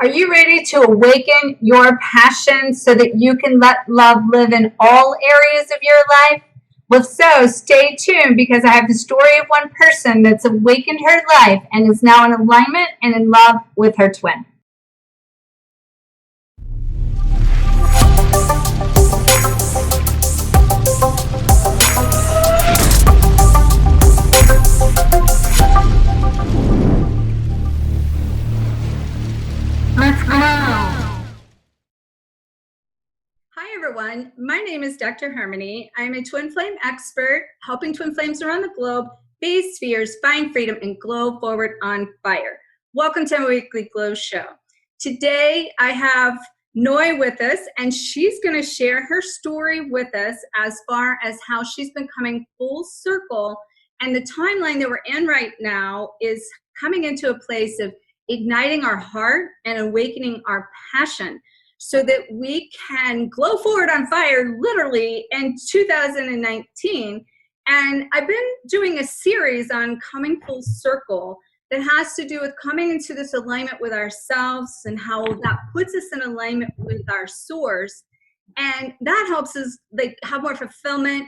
Are you ready to awaken your passion so that you can let love live in all areas of your life? Well, so stay tuned because I have the story of one person that's awakened her life and is now in alignment and in love with her twin. Let's go! Hi everyone, my name is Dr. Harmony. I'm a twin flame expert helping twin flames around the globe be spheres, find freedom, and glow forward on fire. Welcome to my weekly glow show. Today I have Noi with us, and she's going to share her story with us as far as how she's been coming full circle, and the timeline that we're in right now is coming into a place of igniting our heart and awakening our passion, so that we can glow forward on fire literally in 2019. And I've been doing a series on coming full circle that has to do with coming into this alignment with ourselves and how that puts us in alignment with our source. And that helps us like have more fulfillment,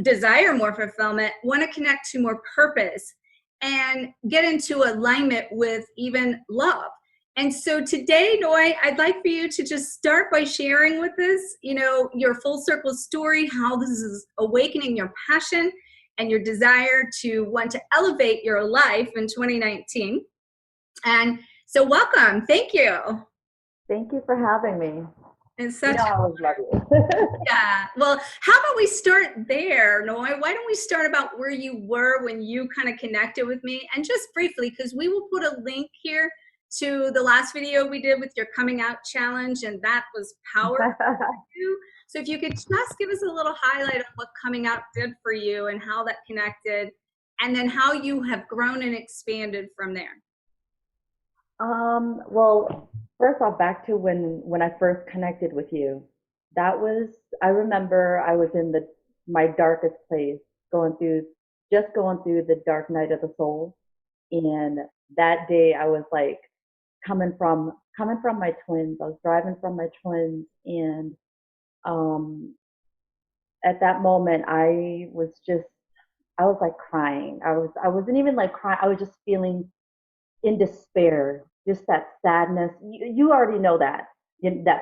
desire more fulfillment, want to connect to more purpose, and get into alignment with even love. And so today, Noi, I'd like for you to just start by sharing with us, your full circle story, how this is awakening your passion and your desire to want to elevate your life in 2019. And so welcome. Thank you. Thank you for having me. It's such I always love you. Yeah. Well, how about we start there, Noi? Why don't we start about where you were when you kind of connected with me? And just briefly, because we will put a link here to the last video we did with your coming out challenge, and that was powerful for you. So if you could just give us a little highlight of what coming out did for you and how that connected, and then how you have grown and expanded from there. Well, first off, back to when I first connected with you. I remember I was in my darkest place, going through the dark night of the soul. And that day I was like coming from my twins. I was driving from my twins, and at that moment I was like crying. I wasn't even like crying. I was just feeling in despair, just that sadness. You already know that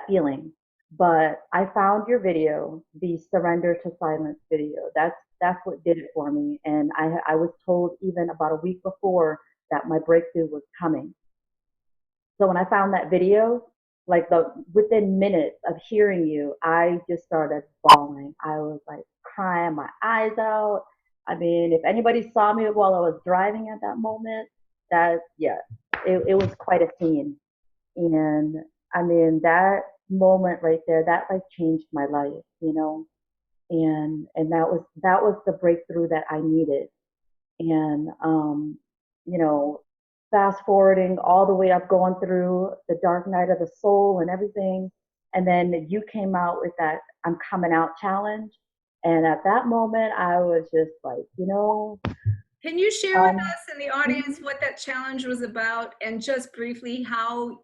feeling. But I found your video, the Surrender to Silence video. That's what did it for me. And I was told even about a week before that my breakthrough was coming. So when I found that video, like within minutes of hearing you, I just started bawling. I was like crying my eyes out. I mean, if anybody saw me while I was driving at that moment, it was quite a scene. And I mean, that moment right there, that like changed my life, and that was the breakthrough that I needed. And fast forwarding all the way up, going through the dark night of the soul and everything, and then you came out with that I'm coming out challenge. And at that moment I was just like, Can you share with us and the audience what that challenge was about, and just briefly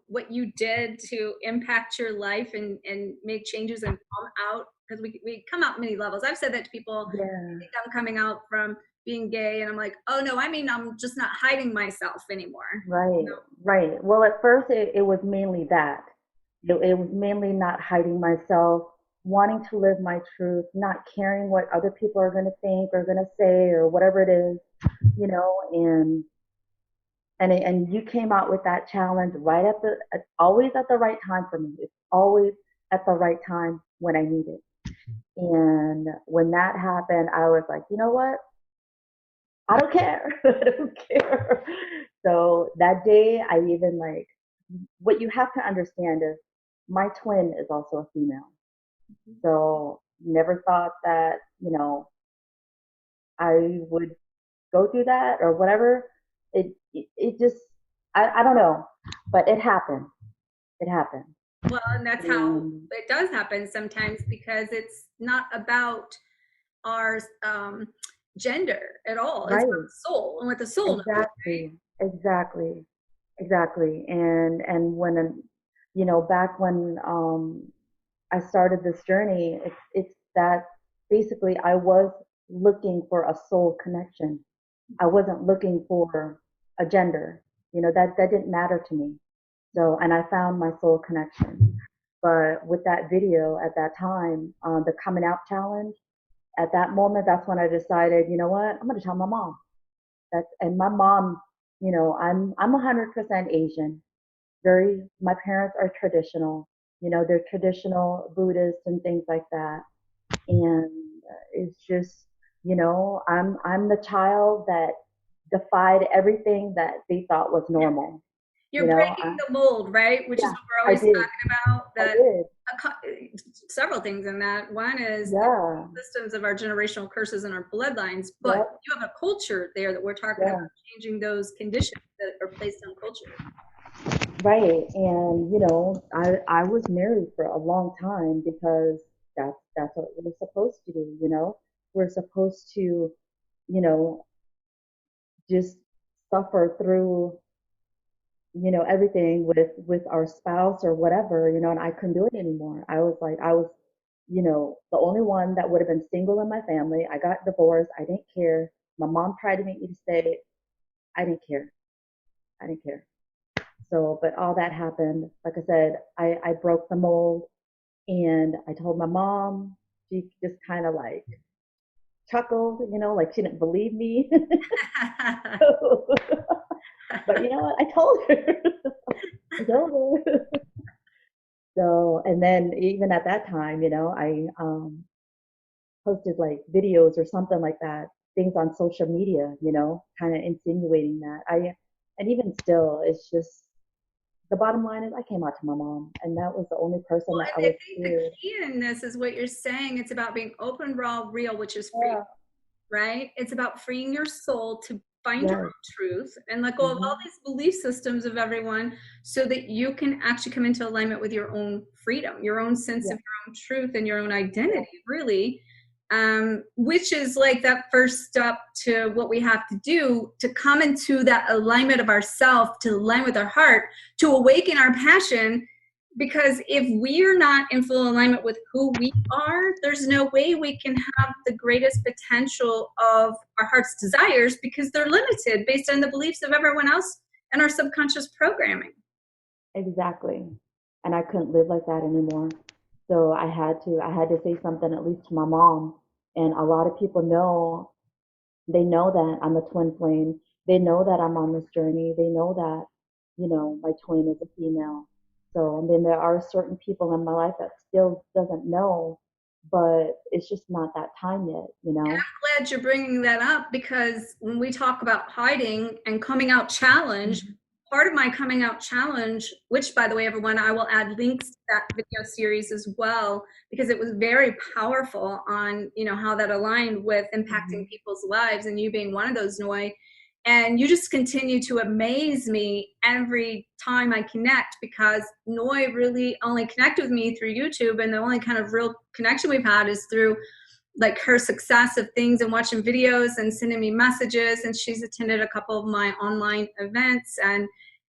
what you did to impact your life and make changes and come out? Because we come out many levels. I've said that to people. Yeah. I think I'm coming out from being gay, and I'm like, oh no, I mean, I'm just not hiding myself anymore. Right, right. Well, at first it was mainly that. It was mainly not hiding myself, wanting to live my truth, not caring what other people are going to think or going to say or whatever it is, and you came out with that challenge always at the right time for me. It's always at the right time when I need it. And when that happened, I was like, you know what? I don't care. I don't care. So that day, what you have to understand is my twin is also a female. So never thought that, I would go through that or whatever. It just, I don't know, but it happened. It happened. Well, and that's how it does happen sometimes, because it's not about our gender at all. Right. It's about the soul, and what the soul exactly knows, right? exactly And back when I started this journey, it's that basically I was looking for a soul connection. I wasn't looking for a gender. That didn't matter to me. So, and I found my soul connection. But with that video at that time, the coming out challenge, at that moment, that's when I decided, you know what, I'm going to tell my mom. And my mom, I'm 100% Asian. My parents are traditional. They're traditional Buddhists and things like that. And it's just, I'm the child that defied everything that they thought was normal. You're breaking the mold, right? Which is Yeah, what we're I always did. talking about. I That did. several things in that. One is the Yeah. systems of our generational curses and our bloodlines, but Yep. you have a culture there that we're talking about Yeah. changing those conditions that are placed on culture. Right. And I was married for a long time because that's what we're supposed to do. We're supposed to, you know, just suffer through, everything with our spouse or whatever, and I couldn't do it anymore. I was the only one that would have been single in my family. I got divorced. I didn't care. My mom tried to make me to stay. I didn't care. I didn't care. So, but all that happened. Like I said, I broke the mold and I told my mom. She just kind of like chuckled, like she didn't believe me. So, but you know what? I told her. I told her. So, and then even at that time, I posted like videos or something like that, things on social media, kind of insinuating that. And even still, it's just the bottom line is I came out to my mom, and that was the only person Well, that I I was think the scared. key in this is what you're saying. It's about being open, raw, real, which is free, Yeah. right? It's about freeing your soul to find your Yes. own truth and let go of all Hmm. these belief systems of everyone so that you can actually come into alignment with your own freedom, your own sense Yeah. of your own truth and your own Yeah. identity, really. Which is like that first step to what we have to do to come into that alignment of ourself, to align with our heart, to awaken our passion, because if we're not in full alignment with who we are, there's no way we can have the greatest potential of our heart's desires because they're limited based on the beliefs of everyone else and our subconscious programming. Exactly. And I couldn't live like that anymore. So I had to say something at least to my mom. And a lot of people know, they know that I'm a twin flame. They know that I'm on this journey. They know that, my twin is a female. So, I mean, there are certain people in my life that still doesn't know, but it's just not that time yet. Glad you're bringing that up because when we talk about hiding and coming out challenge, Mhm. part of my coming out challenge, which by the way, everyone, I will add links to that video series as well, because it was very powerful on, how that aligned with impacting Mhm. people's lives and you being one of those Noi. And you just continue to amaze me every time I connect because Noi really only connected with me through YouTube. And the only kind of real connection we've had is through like her success of things and watching videos and sending me messages, and she's attended a couple of my online events, and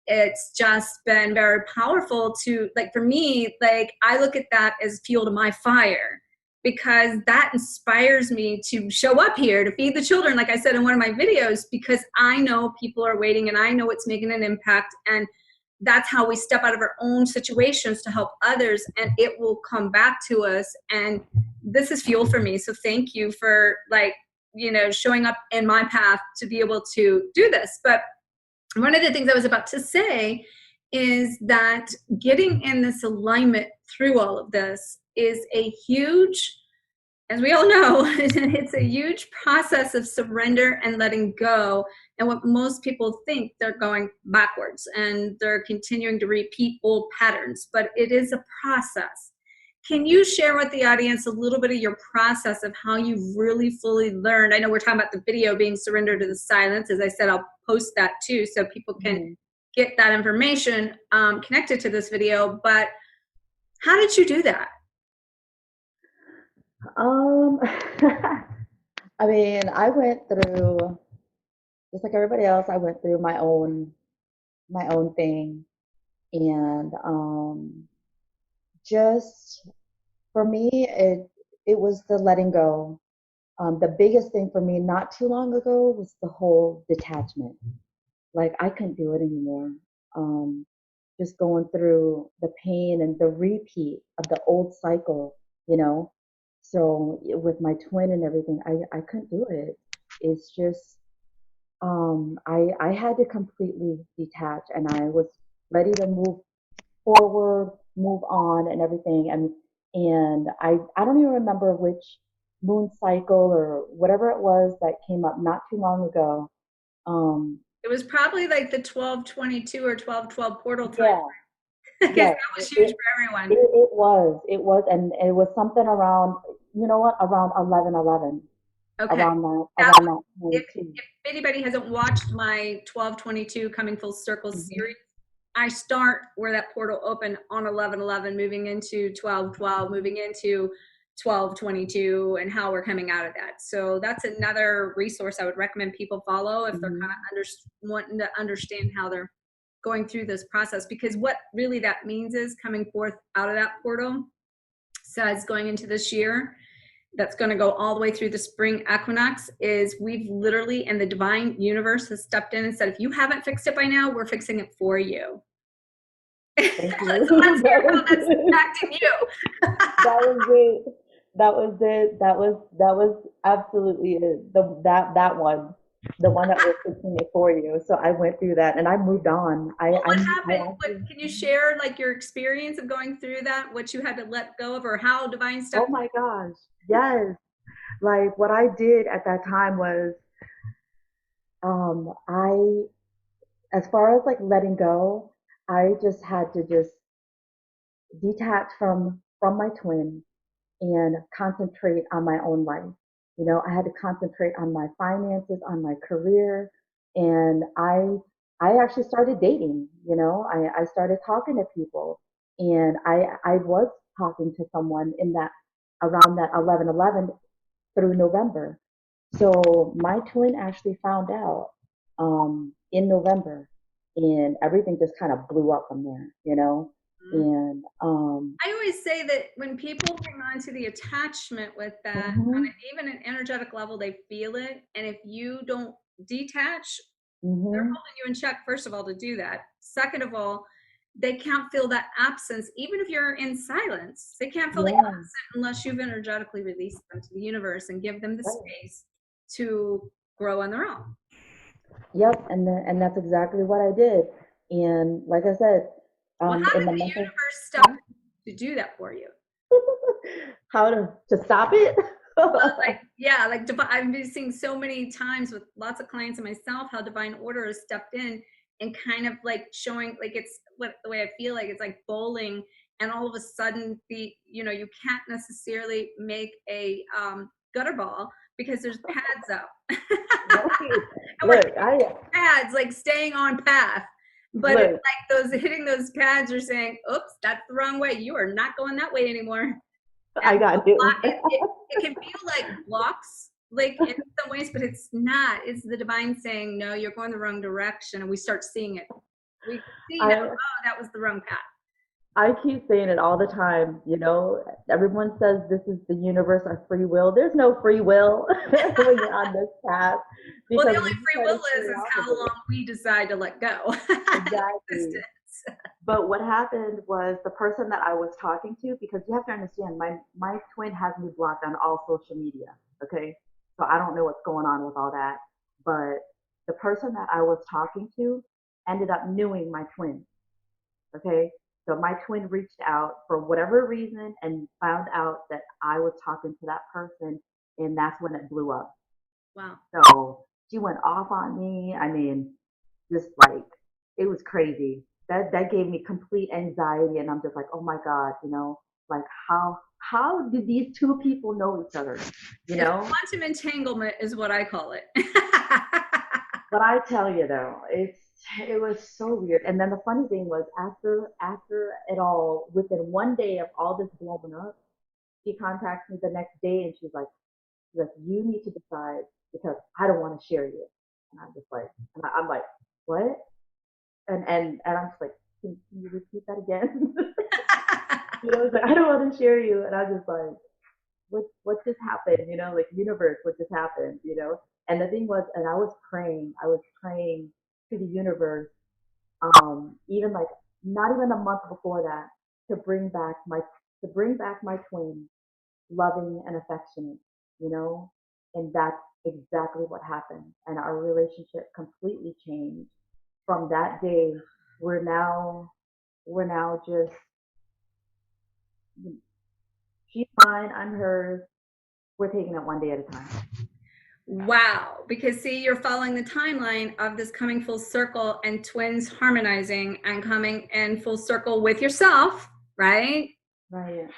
it's just been very powerful to, like, for me, like, I look at that as fuel to my fire because that inspires me to show up here to feed the children, like I said in one of my videos, because I know people are waiting and I know it's making an impact, and that's how we step out of our own situations to help others, and it will come back to us. And this is fuel for me, so thank you for, like, showing up in my path to be able to do this. But one of the things I was about to say is that getting in this alignment through all of this is a huge, as we all know, it's a huge process of surrender and letting go. And what most people think, they're going backwards and they're continuing to repeat old patterns, but it is a process. Can you share with the audience a little bit of your process of how you really fully learned? I know we're talking about the video being surrender to the silence. As I said, I'll post that too so people can Mhm. get that information connected to this video. But how did you do that? Um, I mean, I went through just like everybody else. I went through my own thing. And just for me, it was the letting go. The biggest thing for me not too long ago was the whole detachment. Like I couldn't do it anymore. Um, just going through the pain and the repeat of the old cycle, you know. So with my twin and everything, I couldn't do it. It's just I had to completely detach, and I was ready to move forward, move on, and everything. And I don't even remember which moon cycle or whatever it was that came up not too long ago. Um, It was probably like the 1222 or 1212 portal time yeah, because yes, that was huge for everyone. it was, and it was something around, you know what, around 11:11, Okay. That around that if time too. if anybody hasn't watched my 1222 Coming Full Circle Hmm. series, I start where that portal opened on 11/11, moving into 12/12, moving into 12/22, and how we're coming out of that. So that's another resource I would recommend people follow if they're kind Hmm. of wanting to understand how they're going through this process. Because what really that means is coming forth out of that portal says going into this year that's going to go all the way through the spring equinox is we've literally and the divine universe has stepped in and said if you haven't fixed it by now we're fixing it for you. So Thank you. let's hear That how was that's good. impacting you. That was it. That was it. That was absolutely it. That one, the one that was fixing it for you. So I went through that and I moved on. Well, what I happened, what actually, can you share like your experience of going through that, what you had to let go of, or how divine oh stepped my gosh, yes. Like what I did at that time was, I, as far as like letting go, I just had to just detach from my twin and concentrate on my own life. You know, I had to concentrate on my finances, on my career, and I actually started dating. You know, I started talking to people, and I was talking to someone in that around that 11/11 through November. So my twin actually found out in November, and everything just kind of blew up from there. You know, in? and I always say that when people hang on to the attachment with that, on mhm, even an energetic level, they feel it. And if you don't detach, they're mhm, holding you in check, first of all, to do that. Second of all, they can't feel that absence, even if you're in silence. They can't feel the yeah. absence unless you've energetically released them to the universe and give them the Right. space to grow on their own. Yep, and that's exactly what I did. And like I said, Well, how in did the the month of universe step in to do that for you? how to stop it. Well, like, yeah, like I've been seeing so many times with lots of clients and myself how divine order has stepped in and kind of like showing like it's what the way I feel like it's like bowling and all of a sudden you can't necessarily make a gutter ball because there's pads up. Right. And we're hitting Look, I pads like staying on path. But it's look, like those hitting those pads are saying, oops, that's the wrong way. You are not going that way anymore. I And got hit with it can feel like blocks, like in some ways, but it's not. It's the divine saying, no, you're going the wrong direction. And we start seeing it. We see now, I oh, that was the wrong path. I keep saying it all the time, you know. Everyone says this is the universe of free will. There's no free will when you're on this path Well, the because only when you free try to will stay is off of how it, long we decide to let go. exactly. Existence. But what happened was the person that I was talking to, because you have to understand, my twin has me blocked on all social media. Okay, so I don't know what's going on with all that. But the person that I was talking to ended up knowing my twin. Okay, so my twin reached out for whatever reason and found out that I was talking to that person, and that's when it blew up. Wow. So she went off on me. I mean, just like it was crazy. That gave me complete anxiety, and I'm just like, oh my god, you know, like how did these two people know each other, you It's know? quantum entanglement, is what I call it. But I tell you though, it was so weird. And then the funny thing was after it all, within one day of all this blowing up, she contacts me the next day, and she's like, you need to decide because I don't want to share you. And I'm just like, I'm like, what? And I'm just like, can you that again? It's like, I don't want to share you. And I was just like, what just happened? Like universe, what just happened? And the thing was, and I was praying to the universe, even like not even a month before that, to bring back my twin, loving and affectionate, you know? And that's exactly what happened. And our relationship completely changed. From that day, we're now just, she's mine, I'm hers. We're taking it one day at a time. Wow. Because see, you're following the timeline of this coming full circle and twins harmonizing and coming in full circle with yourself, right? Right.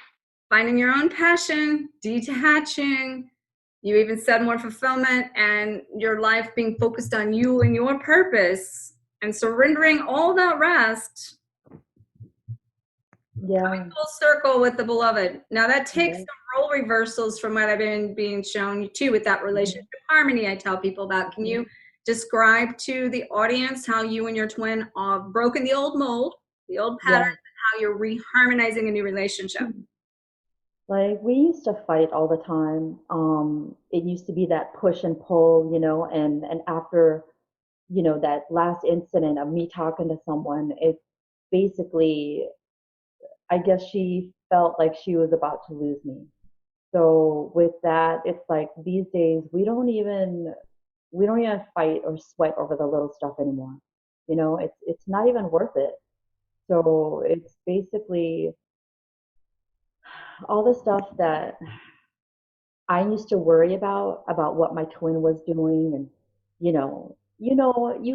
Finding your own passion, detaching. You even said more fulfillment and your life being focused on you and your purpose and surrendering all that rest. Yeah. Full circle with the beloved. Now that takes Yeah. some role reversals from what I've been being shown too with that relationship harmony I tell people about. Can you describe to the audience how you and your twin have broken the old mold, the old patterns, Yeah. and how you're reharmonizing a new relationship? Like we used to fight all the time. It used to be that push and pull, and after, that last incident of me talking to someone, it basically, I guess she felt like she was about to lose me. So with that, it's like these days we don't even fight or sweat over the little stuff anymore. It's not even worth it. So it's basically all the stuff that I used to worry about what my twin was doing, and you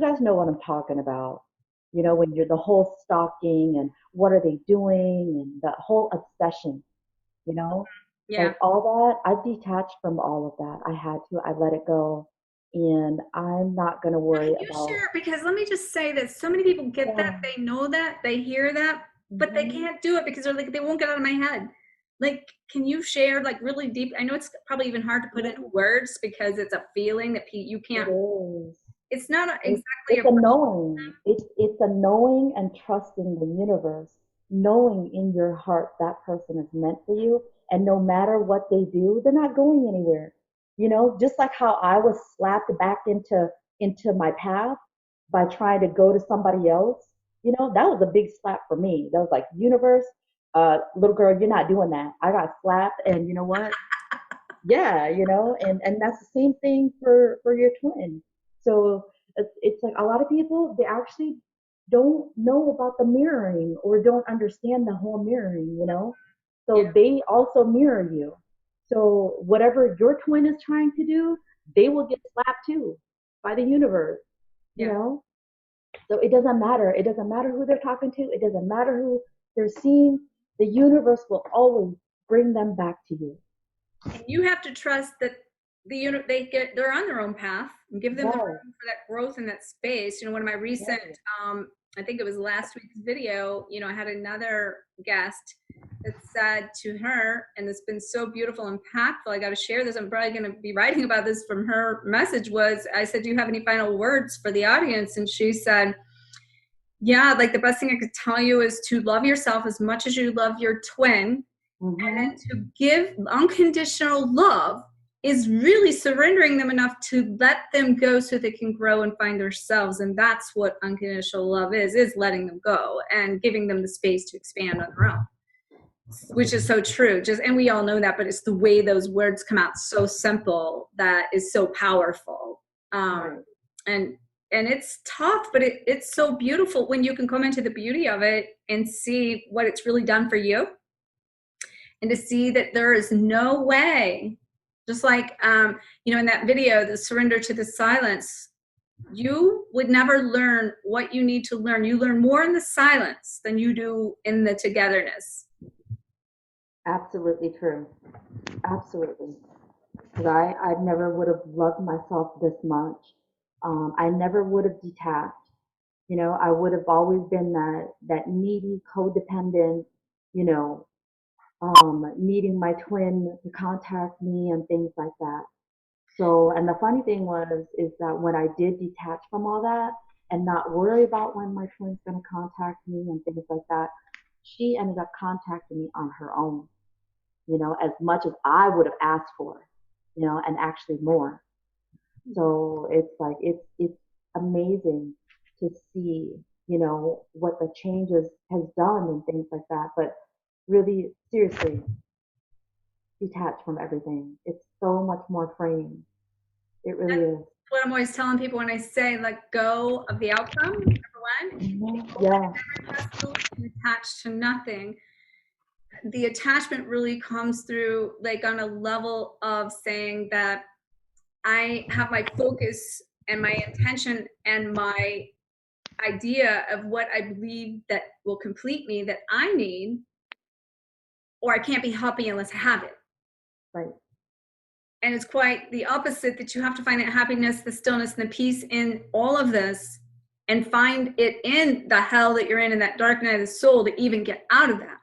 guys know what I'm talking about. When you're the whole stalking and what are they doing and the whole obsession, you know, Yeah. like all that. I detached from all of that. I had to. I let it go, and I'm not gonna Now, can worry you about. share? Because let me just say that so many people get that, Yeah. they know that, they hear that, but they Hmm. can't do it because they're like, they won't get out of my head. Like, can you share like really deep? I know it's probably even hard to put into Yeah, words because it's a feeling that you it can't, is. it's not It, exactly a it's a person. knowing. It's a knowing and trusting the universe, knowing in your heart that person is meant for you, and no matter what they do, they're not going anywhere. Just like how I was slapped back into my path by trying to go to somebody else. That was a big slap for me. That was like, universe, little girl, you're not doing that. I got slapped, and you know what? Yeah, and that's the same thing for your twin. So it's like a lot of people, they actually don't know about the mirroring or don't understand the whole mirroring. Yeah, So they also mirror you. So whatever your twin is trying to do, they will get slapped too by the universe you yeah. know so it doesn't matter who they're talking to, it doesn't matter who they're seeing. The universe will always bring them back to you. And you have to trust that they're on their own path and give them the Right. room for that growth and that space. One of my recent Right. I think it was last week's video, I had another guest that said to her, and it's been so beautiful and impactful, I got to share this, I'm probably going to be writing about this, from her message was, I said, do you have any final words for the audience? And she said, yeah, like the best thing I could tell you is to love yourself as much as you love your twin, Mm-hmm. to give unconditional love is really surrendering them enough to let them go so they can grow and find themselves. And that's what unconditional love is letting them go and giving them the space to expand on their own, which is so true. And we all know that, but it's the way those words come out so simple that is so powerful. Right. And it's tough, but it's so beautiful when you can come into the beauty of it and see what it's really done for you, and to see that there is no way, just like in that video, the surrender to the silence, you would never learn what you need to learn. You learn more in the silence than you do in the togetherness. Absolutely true. Absolutely. Because I never would have loved myself this much. I never would have detached. I would have always been that needy, codependent, you know, needing my twin to contact me and things like that. So, and the funny thing is that when I did detach from all that, and not worry about when my twin's going to contact me and things like that. She ended up contacting me on her own, as much as I would have asked for, and actually more. So it's like it's amazing to see, what the changes has done and things like that. But really, seriously, detach from everything. It's so much more freeing. It really That's is. what I'm always telling people when I say let go of the outcome, number one, be open Yeah, to every possibility and attached to nothing. The attachment really comes through like on a level of saying that I have my focus and my intention and my idea of what I believe that will complete me that I need, or I can't be happy unless I have it. right. And it's quite the opposite, that you have to find that happiness, the stillness, and the peace in all of this, and find it in the hell that you're in that dark night of the soul to even get out of that,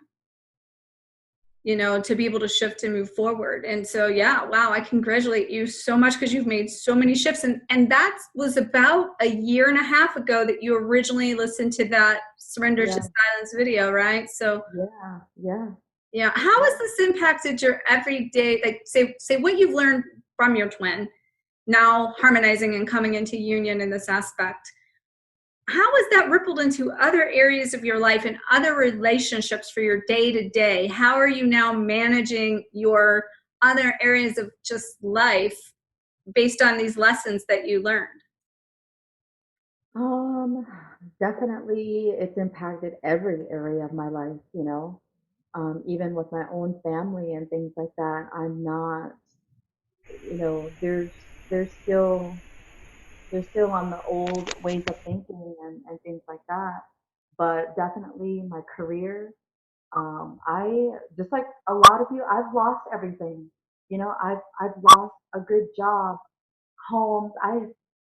to be able to shift and move forward. And so, yeah, wow, I congratulate you so much because you've made so many shifts. And that was about a year and a half ago that you originally listened to that Surrender to Yeah, Silence video, right? So, yeah, yeah. yeah, how has this impacted your everyday, like say what you've learned from your twin, now harmonizing and coming into union in this aspect? How has that rippled into other areas of your life and other relationships for your day to day? How are you now managing your other areas of just life based on these lessons that you learned? Um, Definitely it's impacted every area of my life, even with my own family and things like that. I'm not, there's still they're still on the old ways of thinking and things like that. But definitely my career, I just like a lot of you, I've lost everything. I've lost a good job, homes.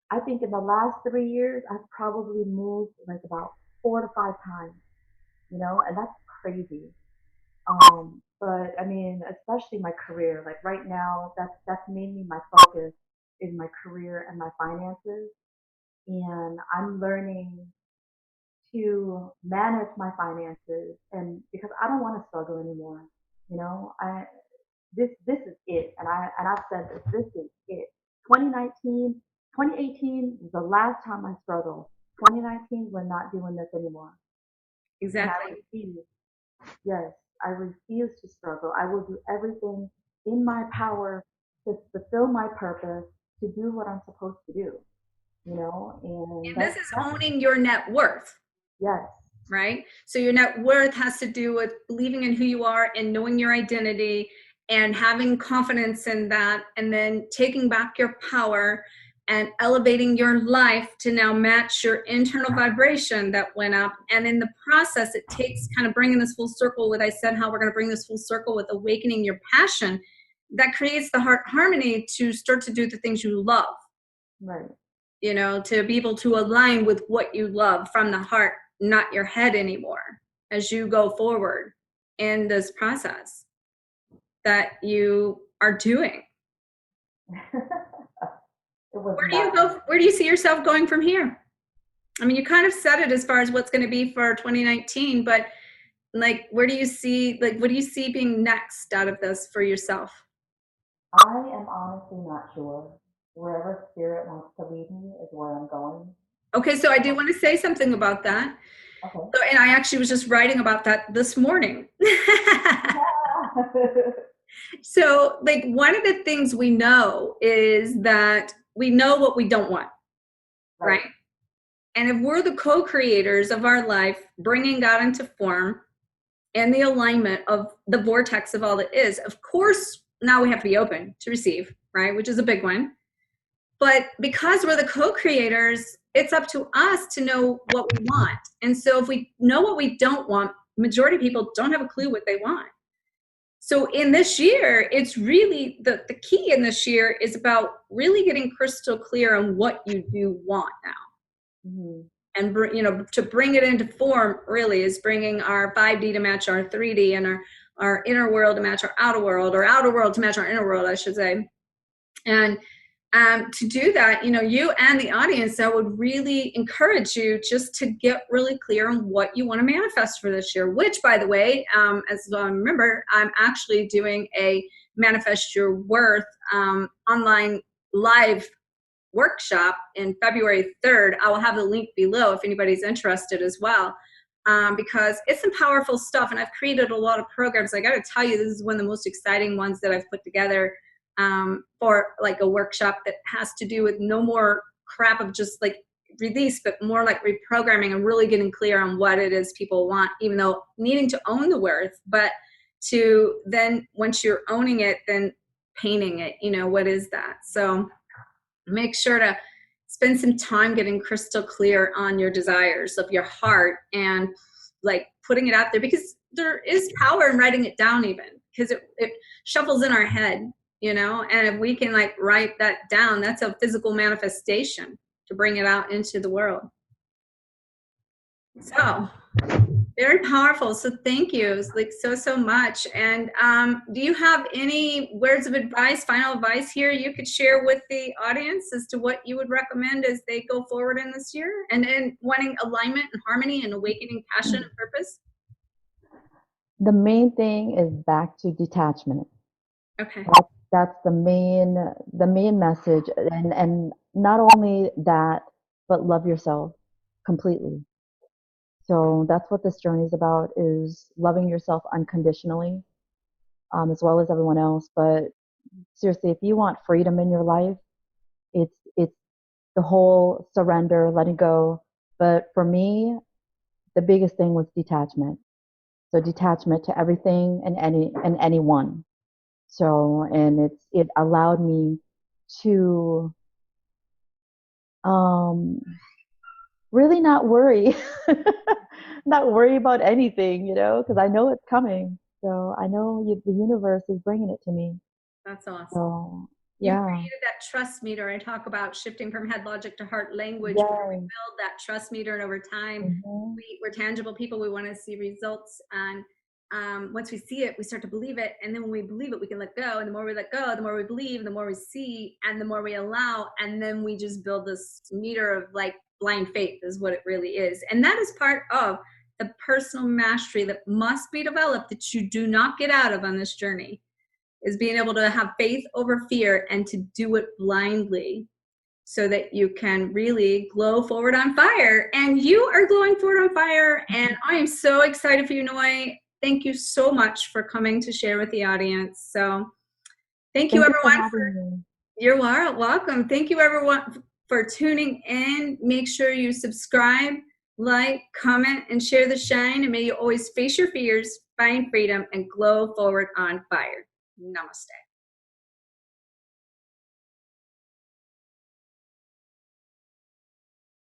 I think in the last 3 years I've probably moved like about 4 to 5 times, and that's crazy. But I mean, especially my career, like right now, that's mainly my focus is my career and my finances. And I'm learning to manage my finances, and because I don't want to struggle anymore. I this is it, and I've said this is it. 2019, 2018 was the last time I struggled. 2019, we're not doing this anymore, and I Exactly. refuse. Yes, I refuse to struggle. I will do everything in my power to fulfill my purpose, to do what I'm supposed to do. And And this that's is that. owning your net worth, Yes, right? So your net worth has to do with believing in who you are and knowing your identity and having confidence in that, and then taking back your power and elevating your life to now match your internal vibration that went up. And in the process, it takes kind of bringing this full circle with, I said, how we're going to bring this full circle with awakening your passion that creates the heart harmony to start to do the things you love, right. to be able to align with what you love from the heart, not your head anymore, as you go forward in this process that you are doing. It was Where do you not go? Where do you see yourself going from here? I mean, you kind of said it as far as what's going to be for 2019, but like, where do you see, like, what do you see being next out of this for yourself? I am honestly not sure. Wherever spirit wants to lead me is where I'm going. Okay, so I do want to say something about that. Okay. So, and I actually was just writing about that this morning. Yeah. So, like, one of the things we know is that we know what we don't want, Right. right? And if we're the co creators of our life, bringing God into form and the alignment of the vortex of all that is, of course, now we have to be open to receive, right? Which is a big one. But because we're the co creators, it's up to us to know what we want. And so, if we know what we don't want, majority of people don't have a clue what they want. So in this year, it's really the key in this year is about really getting crystal clear on what you do want now. Hmm. And to bring it into form really is bringing our 5D to match our 3D, and our inner world to match our outer world, or outer world to match our inner world, I should say. And To do that, you and the audience, I would really encourage you just to get really clear on what you want to manifest for this year, which, by the way, as I remember, I'm actually doing a Manifest Your Worth online live workshop in February 3rd. I will have the link below if anybody's interested as well, because it's some powerful stuff, and I've created a lot of programs. I got to tell you, this is one of the most exciting ones that I've put together for like a workshop that has to do with no more crap of just like release, but more like reprogramming and really getting clear on what it is people want, even though needing to own the worth, but to then, once you're owning it, then painting it, what is that? So make sure to spend some time getting crystal clear on your desires of your heart and like putting it out there, because there is power in writing it down, even because it shuffles in our head, and if we can like write that down, that's a physical manifestation to bring it out into the world. So very powerful. So thank you, like so much. And do you have any words of advice, final advice here you could share with the audience as to what you would recommend as they go forward in this year and wanting alignment and harmony and awakening passion and purpose? The main thing is back to detachment. Okay. That's the main message, and not only that, but love yourself completely. So that's what this journey is about, is loving yourself unconditionally, as well as everyone else. But seriously, if you want freedom in your life, it's the whole surrender, letting go. But for me, the biggest thing was detachment. So detachment to everything and anyone. So, and it allowed me to really not worry, not worry about anything, because I know it's coming. So I know the universe is bringing it to me. That's awesome. So You yeah, created that trust meter. I talk about shifting from head logic to heart language, where we yes, build that trust meter, and over time, hmm, we're tangible people. We want to see results, and once we see it, we start to believe it, and then when we believe it, we can let go. And the more we let go, the more we believe, the more we see, and the more we allow, and then we just build this meter of like blind faith, is what it really is. And that is part of the personal mastery that must be developed, that you do not get out of on this journey, is being able to have faith over fear and to do it blindly, so that you can really glow forward on fire. And you are glowing forward on fire. And I am so excited for you, Noi. Thank you so much for coming to share with the audience. So thank you, thank you for everyone. having me. You're welcome. Thank you, everyone, for tuning in. Make sure you subscribe, like, comment, and share the shine. And may you always face your fears, find freedom, and glow forward on fire. Namaste.